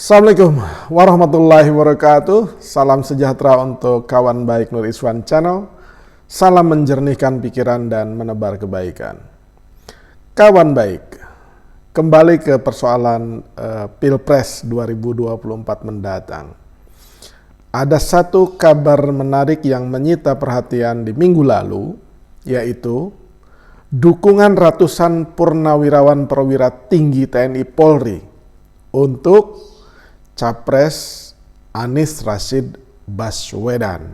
Assalamualaikum warahmatullahi wabarakatuh. Salam sejahtera untuk kawan baik Nur Iswan Channel. Salam menjernihkan pikiran dan menebar kebaikan. Kawan baik, kembali ke persoalan Pilpres 2024 mendatang. Ada satu kabar menarik yang menyita perhatian di minggu lalu, yaitu dukungan ratusan purnawirawan perwira tinggi TNI Polri untuk Capres Anies Rashid Baswedan.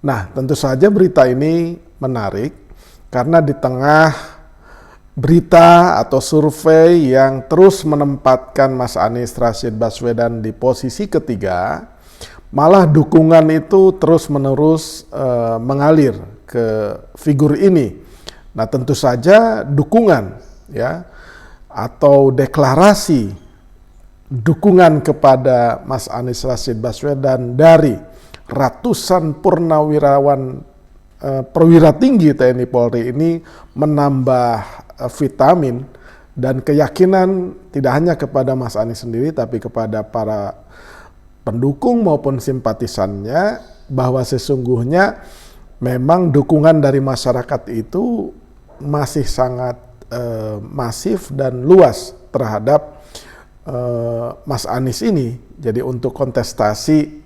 Nah, tentu saja berita ini menarik karena di tengah berita atau survei yang terus menempatkan Mas Anies Rashid Baswedan di posisi ketiga, malah dukungan itu terus-menerus mengalir ke figur ini. Nah, tentu saja dukungan ya atau deklarasi dukungan kepada Mas Anies Rashid Baswedan dari ratusan purnawirawan perwira tinggi TNI Polri ini menambah vitamin dan keyakinan tidak hanya kepada Mas Anies sendiri tapi kepada para pendukung maupun simpatisannya bahwa sesungguhnya memang dukungan dari masyarakat itu masih sangat masif dan luas terhadap Mas Anies ini. Jadi untuk kontestasi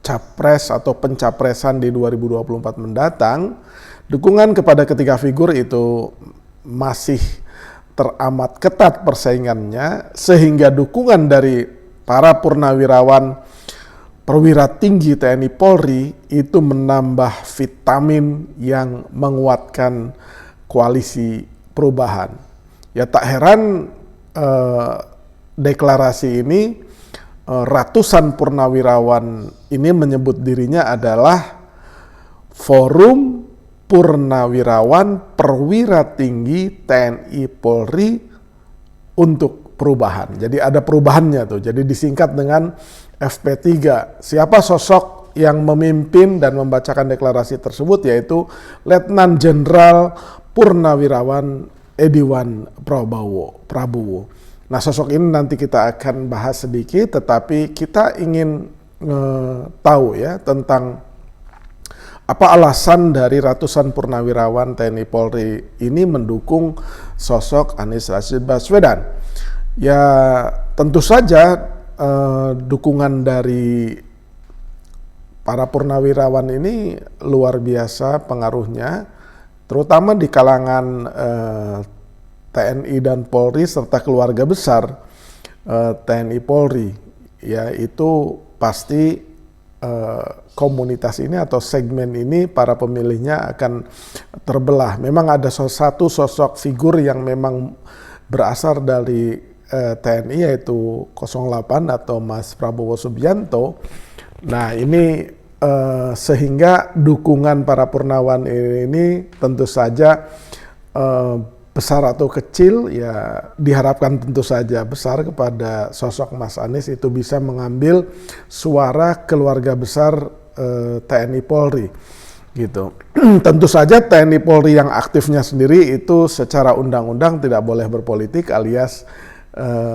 capres atau pencapresan di 2024 mendatang, dukungan kepada ketiga figur itu masih teramat ketat persaingannya, sehingga dukungan dari para purnawirawan perwira tinggi TNI Polri itu menambah vitamin yang menguatkan koalisi perubahan. Ya tak heran deklarasi ini ratusan purnawirawan ini menyebut dirinya adalah Forum Purnawirawan Perwira Tinggi TNI Polri untuk Perubahan. Jadi ada perubahannya tuh. Jadi disingkat dengan FP3. Siapa sosok yang memimpin dan membacakan deklarasi tersebut, yaitu Letnan Jenderal Purnawirawan Ediwan Prabowo. Nah, sosok ini nanti kita akan bahas sedikit, tetapi kita ingin tahu ya tentang apa alasan dari ratusan purnawirawan TNI Polri ini mendukung sosok Anies Rashid Baswedan. Ya tentu saja dukungan dari para purnawirawan ini luar biasa pengaruhnya, terutama di kalangan TNI dan Polri serta keluarga besar TNI Polri. Ya itu pasti komunitas ini atau segmen ini para pemilihnya akan terbelah. Memang ada satu sosok figur yang memang berasal dari TNI, yaitu 08 atau Mas Prabowo Subianto. Nah ini sehingga dukungan para purnawan ini tentu saja besar atau kecil, ya diharapkan tentu saja besar kepada sosok Mas Anies itu bisa mengambil suara keluarga besar TNI Polri gitu. Tentu saja TNI Polri yang aktifnya sendiri itu secara undang-undang tidak boleh berpolitik alias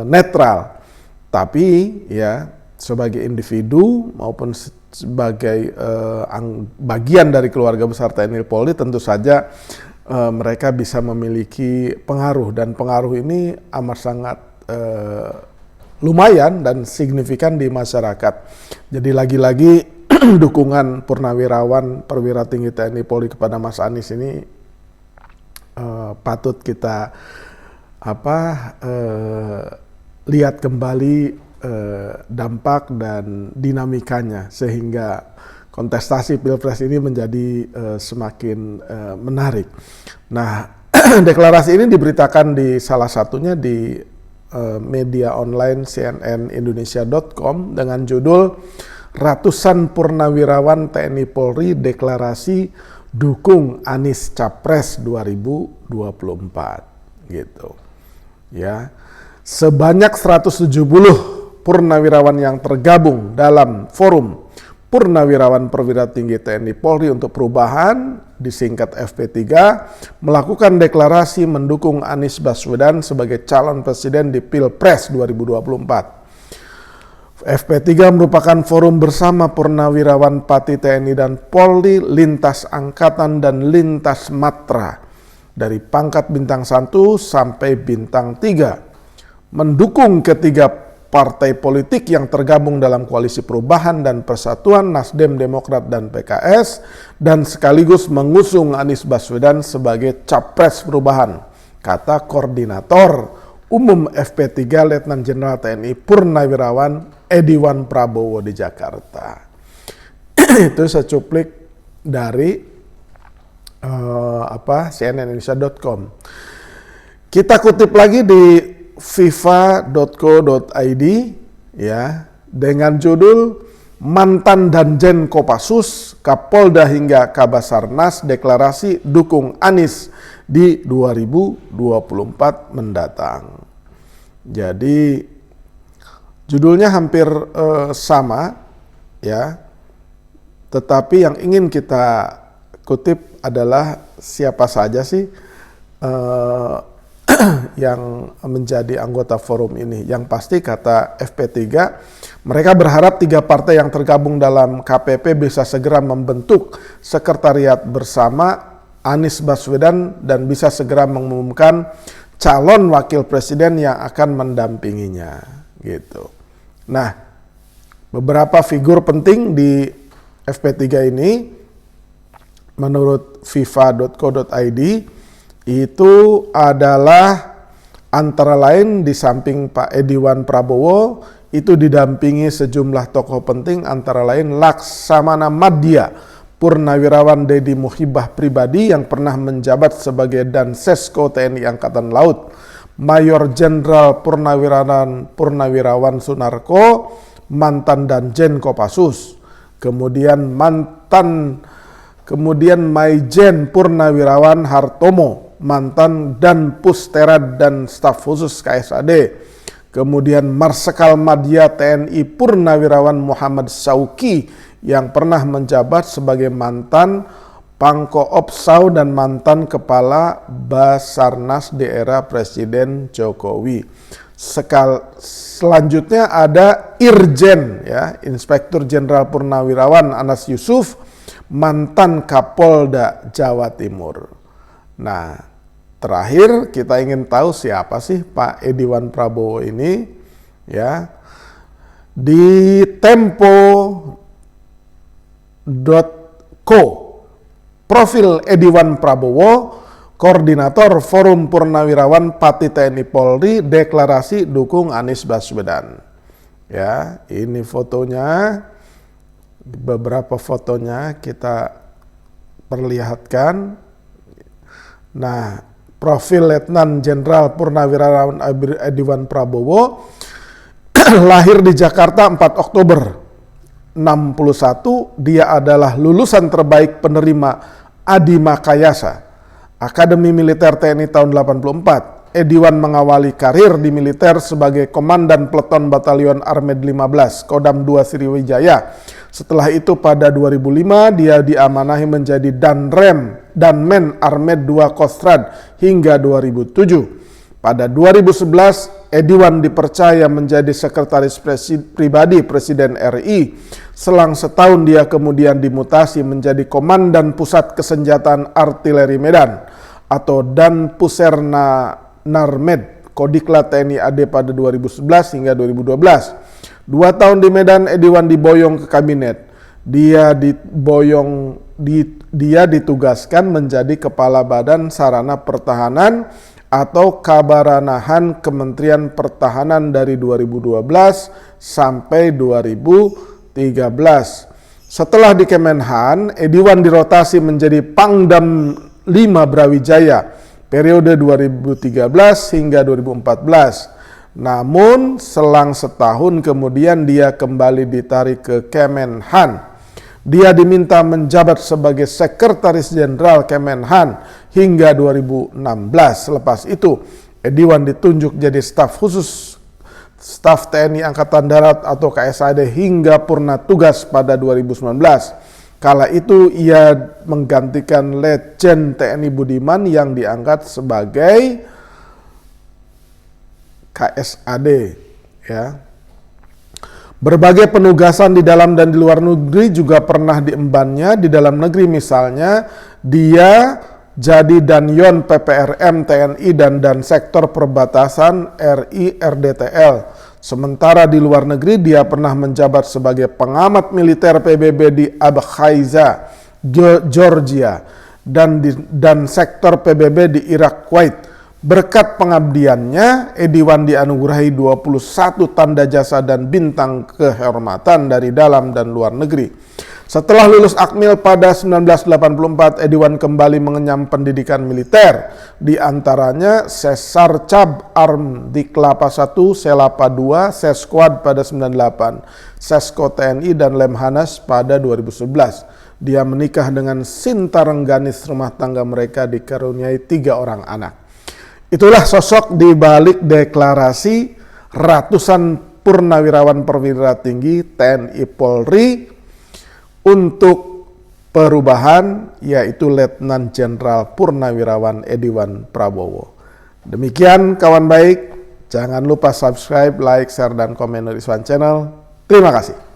netral, tapi ya sebagai individu maupun sebagai bagian dari keluarga besar TNI Polri tentu saja mereka bisa memiliki pengaruh, dan pengaruh ini amat sangat lumayan dan signifikan di masyarakat. Jadi lagi-lagi dukungan purnawirawan perwira tinggi TNI Polri kepada Mas Anies ini patut kita lihat kembali dampak dan dinamikanya, sehingga kontestasi Pilpres ini menjadi semakin menarik. Nah, deklarasi ini diberitakan di salah satunya di media online cnnindonesia.com dengan judul Ratusan Purnawirawan TNI Polri Deklarasi Dukung Anies Capres 2024 gitu. Ya. Sebanyak 170 purnawirawan yang tergabung dalam Forum Purnawirawan Perwira Tinggi TNI Polri untuk Perubahan, disingkat FP3, melakukan deklarasi mendukung Anies Baswedan sebagai calon presiden di Pilpres 2024. FP3 merupakan forum bersama purnawirawan Pati TNI dan Polri lintas angkatan dan lintas matra dari pangkat bintang 1 sampai bintang 3, mendukung ketiga partai politik yang tergabung dalam koalisi perubahan dan persatuan Nasdem, Demokrat, dan PKS, dan sekaligus mengusung Anies Baswedan sebagai capres perubahan, kata Koordinator Umum FP3 Letnan Jenderal TNI Purnawirawan Ediwan Prabowo di Jakarta. Itu secuplik dari cnnindonesia.com. Kita kutip lagi di fifa.co.id ya, dengan judul Mantan Danjen Kopassus, Kapolda hingga Kabasarnas deklarasi dukung Anies di 2024 mendatang. Jadi judulnya hampir sama ya, tetapi yang ingin kita kutip adalah siapa saja sih yang menjadi anggota forum ini. Yang pasti kata FP3, mereka berharap tiga partai yang tergabung dalam KPP bisa segera membentuk sekretariat bersama Anies Baswedan dan bisa segera mengumumkan calon wakil presiden yang akan mendampinginya gitu. Nah, beberapa figur penting di FP3 ini menurut fifa.co.id itu adalah antara lain di samping Pak Ediwan Prabowo itu didampingi sejumlah tokoh penting antara lain Laksamana Madya, Purnawirawan Deddy Muhibah pribadi yang pernah menjabat sebagai Dansesko TNI Angkatan Laut, Mayor Jenderal Purnawirawan Sunarko, mantan Danjen Kopassus, kemudian Maijen Purnawirawan Hartomo, mantan Dan Pusterad dan staf khusus KSAD, kemudian Marsikal Madya TNI Purnawirawan Muhammad Sauki yang pernah menjabat sebagai mantan Pangko Opsau dan mantan Kepala Basarnas di era Presiden Jokowi. Selanjutnya ada Irjen, ya, Inspektur Jenderal Purnawirawan Anas Yusuf, mantan Kapolda Jawa Timur. Nah, terakhir kita ingin tahu siapa sih Pak Ediwan Prabowo ini, ya. Di tempo.co, profil Ediwan Prabowo, Koordinator Forum Purnawirawan Pati TNI Polri, deklarasi dukung Anies Baswedan. Ya, ini fotonya, beberapa fotonya kita perlihatkan. Nah, profil Letnan Jenderal Purnawirawan Ediwan Prabowo lahir di Jakarta 4 Oktober 61, dia adalah lulusan terbaik penerima Adi Makayasa, Akademi Militer TNI tahun 84. Ediwan mengawali karir di militer sebagai Komandan Peleton Batalion Armed 15, Kodam 2 Sriwijaya. Setelah itu pada 2005 dia diamanahi menjadi Danmen Armed 2 Kostrad hingga 2007. Pada 2011, Ediwan dipercaya menjadi sekretaris pribadi Presiden RI. Selang setahun dia kemudian dimutasi menjadi Komandan Pusat Kesenjataan Artileri Medan atau Dan Puserna Narmed, Kodiklat TNI AD pada 2011 hingga 2012. 2 tahun di Medan, Ediwan diboyong ke kabinet. Dia ditugaskan menjadi Kepala Badan Sarana Pertahanan atau Kabaranahan Kementerian Pertahanan dari 2012 sampai 2013. Setelah di Kemenhan, Ediwan dirotasi menjadi Pangdam 5 Brawijaya periode 2013 hingga 2014. Namun selang setahun kemudian dia kembali ditarik ke Kemenhan. Dia diminta menjabat sebagai Sekretaris Jenderal Kemenhan hingga 2016. Lepas itu, Ediwan ditunjuk jadi staf khusus Staf TNI Angkatan Darat atau KSAD hingga purna tugas pada 2019. Kala itu ia menggantikan Letjen TNI Budiman yang diangkat sebagai KSAD, ya. Berbagai penugasan di dalam dan di luar negeri juga pernah diembannya. Di dalam negeri misalnya, dia jadi Danyon PPRM TNI dan sektor perbatasan RI RDTL. Sementara di luar negeri dia pernah menjabat sebagai pengamat militer PBB di Abkhazia, Georgia, dan sektor PBB di Irak, Kuwait. Berkat pengabdiannya, Ediwan dianugerahi 21 tanda jasa dan bintang kehormatan dari dalam dan luar negeri. Setelah lulus Akmil pada 1984, Ediwan kembali mengenyam pendidikan militer, di antaranya Sesar Cab Arm di Kelapa 1, Selapa 2, Sesquad pada 98, Sesko TNI dan Lemhanas pada 2011. Dia menikah dengan Sinta Rengganis, rumah tangga mereka dikaruniai 3 orang anak. Itulah sosok di balik deklarasi ratusan purnawirawan perwira tinggi TNI Polri untuk perubahan, yaitu Letnan Jenderal Purnawirawan Ediwan Prabowo. Demikian kawan baik, jangan lupa subscribe, like, share, dan komen Nur Iswan Channel. Terima kasih.